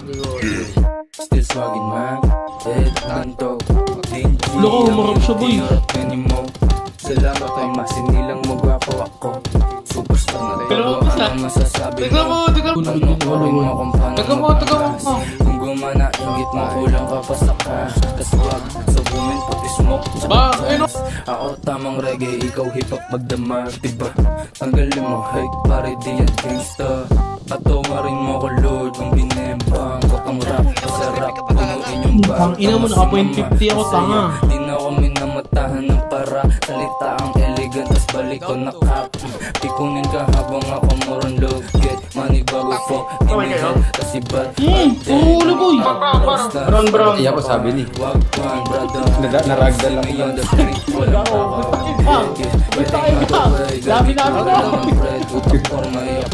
Still swaggin man, ganto. Loko, umarap siya boy. Salamat ay masinilang mo gwapo ako. Superstar na tayo, ano masasabi mo? Taga mo. Kung gumana, ingit mo, kulang ka pa sa cash. Kaswag, sa women, pati smoke. Ako tamang reggae, ikaw hip-hop magdamag, diba? Tanggalin mo hate, pare di yan gangsta. Patawarin mo ko Lord, kung binembang ko ang rap, masarap, punuin yung bar. Ang ina mo, naka 0.50 ako, tanga. Di na ako minamatahan ng para. Salita ang elegant, tas balik ko na cap. Pikunin ka habang ako moron low. Get money bago po, inihal, tas ibat. Puro boy. Brown. Iya ko sabi ni. Wag one, brother. Naragdal lang. Me on the street, walang Dami natin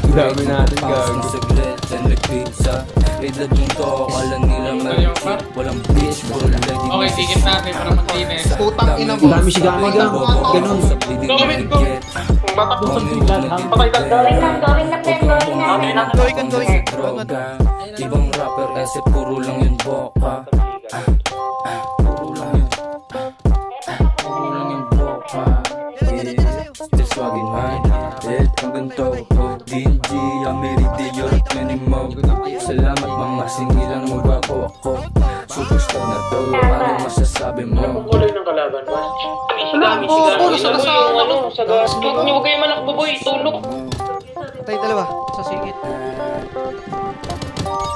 Dami natin gagawin. Edad yung to, akala nila may cheat. Walang bitch, bro. Okay, tikit natin para mag-linis. Putang ina mo. Dami si Gami gang. Ganon. Matakbo sa biglan. Patay ka. Droga. Ibang rapper, kasi puro lang yung boka. Puro lang yung boka. Still swaggin man, hanggang to. DNG, Ameridi, Europe, many more. Salamat mga singilang mo bago ako. Superstar na to, ano masasabi mo? Anong kulay ng kalaban ba? Sigami. Isa mo yung ano, sa gas. Huwag niyo kayo manakbo boy, tulog. Patay dalawa sa singit.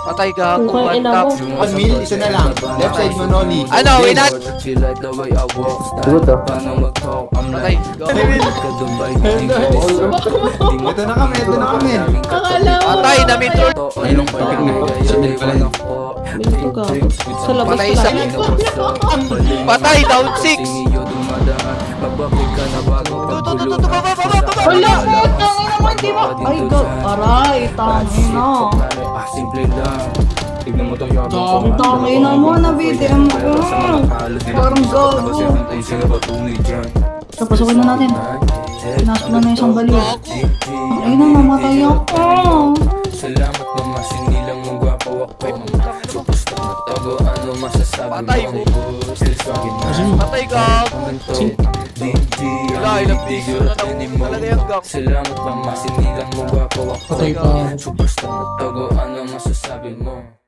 Patay ka kung one tap. 1 mil, isa na lang. Left side mo, Noli. Ano, winat? She like the way I walk style. Paano mag-talk, I'm Patay. like Ka-Dubai, hindi ko Ito na kami. Patay na mitro. Ayong paligay Sa labas Patay pala. Patay, down 6. Magbabay ka na bago pagbulo. Wala! Tangin naman, di ba? Ay, aray, tangin na. Simple lang. Tignan mo to yabang Tangin na mo, nabitiran mo. Parang gago. So, pasukin na natin. Pinasok na na isang baliw. Ay na, mamatay ako. Salamat mama, sinilang mong gwapo ako. Superstar na tago, ano masasabi mo? Patay mo. Still swaggin man. Patay ka. Salamat mama, sinilang mong gwapo ako. Patay pa. Superstar na tago, ano masasabi mo?